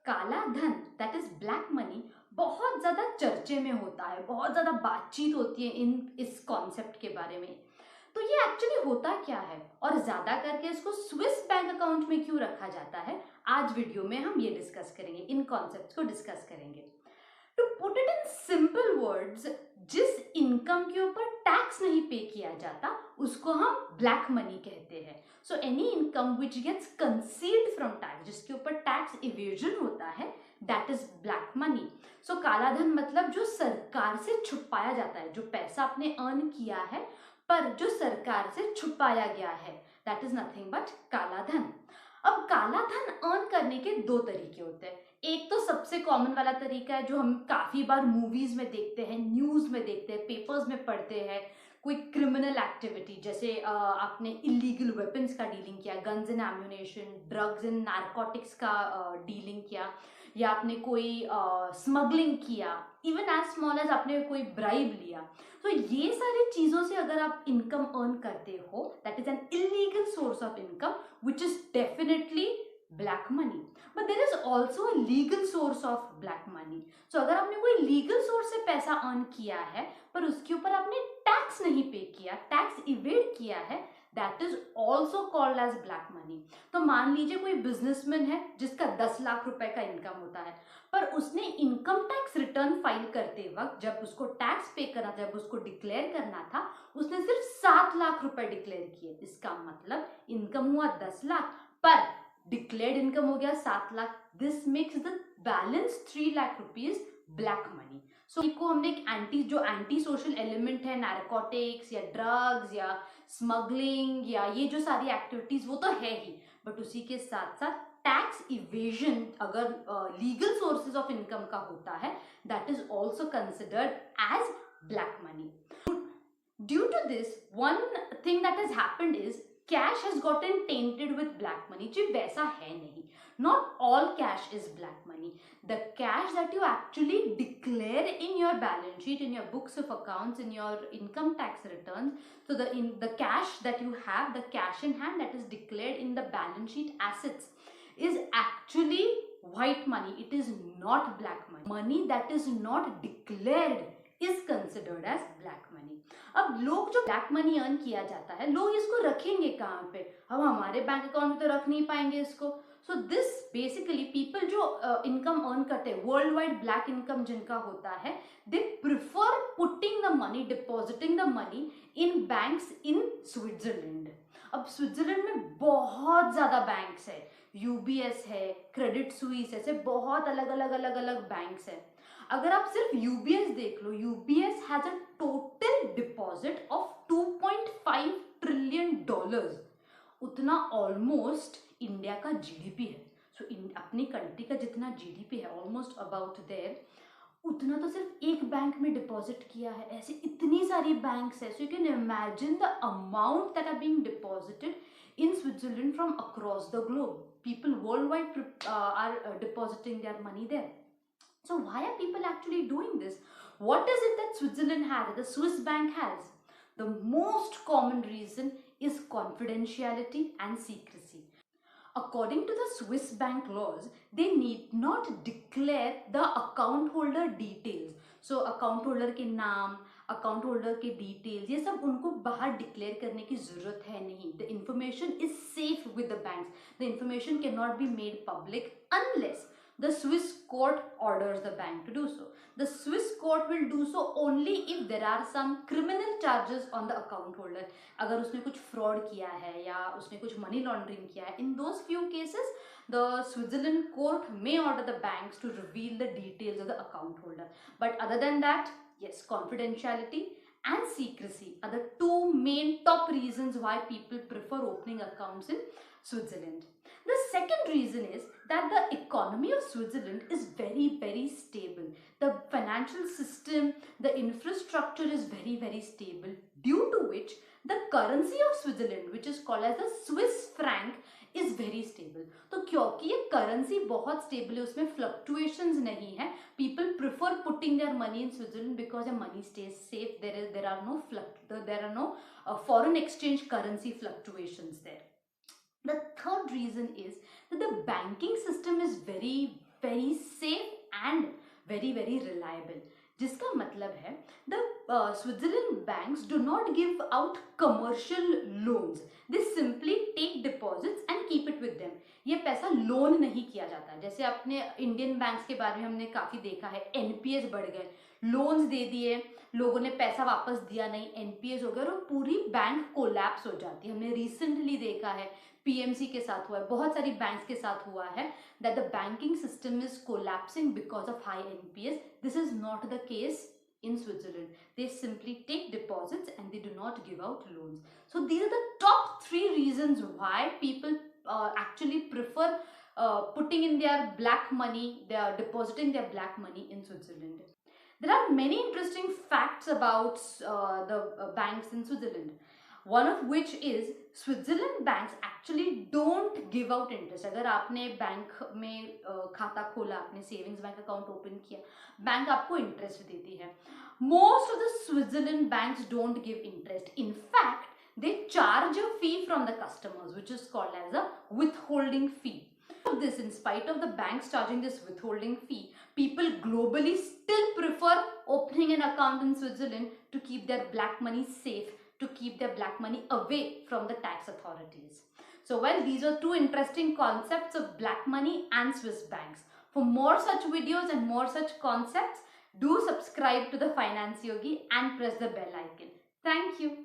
काला धन that is black money बहुत ज्यादा चर्चे में होता है, बहुत ज्यादा बातचीत होती है इस कॉन्सेप्ट के बारे में। तो ये एक्चुअली होता क्या है और ज्यादा करके इसको स्विस बैंक अकाउंट में क्यों रखा जाता है, आज वीडियो में हम ये डिस्कस करेंगे, इन कॉन्सेप्ट्स को डिस्कस करेंगे। To put it in simple words, जिस इनकम के ऊपर टैक्स नहीं पे किया जाता उसको हम ब्लैक मनी कहते हैं। So any income which gets concealed from tax, जिसके ऊपर टैक्स इवेजन होता है, that is black money. So काला धन मतलब जो सरकार से छुपाया जाता है, जो पैसा आपने अर्न किया है पर जो सरकार से छुपाया गया है, दैट इज नथिंग बट काला धन। अब काला धन अर्न करने के दो तरीके होते हैं। एक तो सबसे कॉमन वाला तरीका है जो हम काफी बार मूवीज में देखते हैं, न्यूज में देखते हैं, पेपर्स में पढ़ते हैं। कोई क्रिमिनल एक्टिविटी, जैसे आपने इलीगल वेपन्स का डीलिंग किया, guns and ammunition, drugs and narcotics का डीलिंग किया, या आपने कोई स्मगलिंग किया, इवन एज स्मॉल एज आपने कोई ब्राइब लिया। तो ये सारी चीजों से अगर आप इनकम अर्न करते हो, that is an illegal source of income which is definitely black money. But there is also a legal source of black money. So अगर आपने कोई legal source से पैसा earn किया है पर उसके ऊपर आपने टैक्स नहीं पे किया, टैक्स इवेड किया है, that is also called as black money. तो मान लीजिए कोई बिजनेसमैन है जिसका 10 लाख रुपए का इनकम होता है, पर उसने इनकम टैक्स रिटर्न फाइल करते वक्त जब उसको टैक्स पे करना, जब उसको डिक्लेयर करना था, उसने सिर्फ 7 लाख रुपए डिक्लेयर किए। इसका मतलब इनकम हुआ 10 लाख पर डिक्लेयर्ड इनकम हो गया 7 lakh. This makes the balance 3 lakh rupees black money. So को हमने एक एंटी सोशल एलिमेंट है, नारकोटिक्स या ड्रग्स या स्मगलिंग या ये जो सारी एक्टिविटीज, वो तो है ही, बट उसी के साथ साथ टैक्स इवेजन अगर लीगल सोर्सेज ऑफ इनकम का होता है, that is also considered as black money. Due to this, one thing that has happened is cash has gotten tainted with black money, जो वैसा है नहीं। Not all cash is black money. The cash that you actually declare in your balance sheet, in your books of accounts, in your income tax returns, so the cash that you have, the cash in hand that is declared in the balance sheet assets, is actually white money. It is not black money. Money that is not declared is considered as black money. अब लोग जो black money earn किया जाता है, लोग इसको रखेंगे कहाँ पे? हम हमारे बैंक अकाउंट में तो रख नहीं पाएंगे इसको। सो दिस बेसिकली पीपल जो इनकम अर्न करते हैं, वर्ल्ड वाइड ब्लैक इनकम जिनका होता है, they prefer putting the money, depositing the money in banks in Switzerland. अब स्विट्जरलैंड में बहुत ज्यादा बैंक्स है, यूबीएस है, क्रेडिट स्विस, ऐसे बहुत अलग अलग बैंक्स है। अगर आप सिर्फ यूबीएस देख लो, UBS has a total deposit of 2.5 trillion dollars. उतना ऑलमोस्ट इंडिया का जीडीपी है। सो अपनी कंट्री का जितना जीडीपी है, ऑलमोस्ट अबाउट देयर, उतना तो सिर्फ एक बैंक में डिपॉजिट किया है। ऐसे इतनी सारी बैंक्स है। So you can imagine the amount that are being deposited in Switzerland from across the globe. People worldwide are depositing their money there. So why are people actually doing this? What is it that Switzerland has, that the Swiss bank has? The most common reason is confidentiality and secrecy. According to the Swiss bank laws, they need not declare the account holder details. So account holder के नाम, account holder के details, ये सब उनको बाहर declare करने की जरूरत है नहीं। The information is safe with the banks. The information can not be made public unless the Swiss court orders the bank to do so. The Swiss court will do so only if there are some criminal charges on the account holder. अगर उसने कुछ fraud किया है या उसने कुछ money laundering किया है, in those few cases, the Switzerland court may order the banks to reveal the details of the account holder. But other than that, yes, confidentiality and secrecy are the two main top reasons why people prefer opening accounts in Switzerland. The second reason is that the economy of Switzerland is very, very stable. The financial system, the infrastructure is very, very stable, due to which the currency of Switzerland, which is called as the Swiss franc, is very stable. तो क्योंकि ये currency बहुत stable है, उसमें fluctuations नहीं है, people prefer putting their money in Switzerland because their money stays safe. There are no foreign exchange currency fluctuations there. The third reason is that the banking system is very, very safe and very reliable. जिसका मतलब है the Switzerland banks do not give out commercial loans. They simply take deposits and keep it with them. ये पैसा loan नहीं किया जाता. जैसे अपने इंडियन बैंक्स के बारे में हमने काफ़ी देखा है, एनपीएस बढ़ गए, लोन्स दे दिए, लोगों ने पैसा वापस दिया नहीं, एनपीएस हो गया और पूरी बैंक कोलैप्स हो जाती है. हमने रिसेंटली देखा है, पीएमसी के साथ हुआ है, बहुत सारी बैंक्स के साथ हुआ है, that the banking system is collapsing because of high NPS. This is not the case in Switzerland. They simply take deposits and they do not give out loans. So these are the top 3 reasons why people actually prefer putting in their black money, they are depositing their black money in Switzerland. There are many interesting facts about the banks in Switzerland. One of which is Switzerland banks actually don't give out interest. अगर आपने bank में खाता खोला, आपने savings bank account open किया, bank आपको interest देती है. Most of the Switzerland banks don't give interest. In fact, they charge a fee from the customers, which is called as a withholding fee. This, in spite of the banks charging this withholding fee, people globally still prefer opening an account in Switzerland to keep their black money safe, to keep their black money away from the tax authorities. So well, these are 2 interesting concepts of black money and Swiss banks. For more such videos and more such concepts, do subscribe to the Finance Yogi and press the bell icon. Thank you.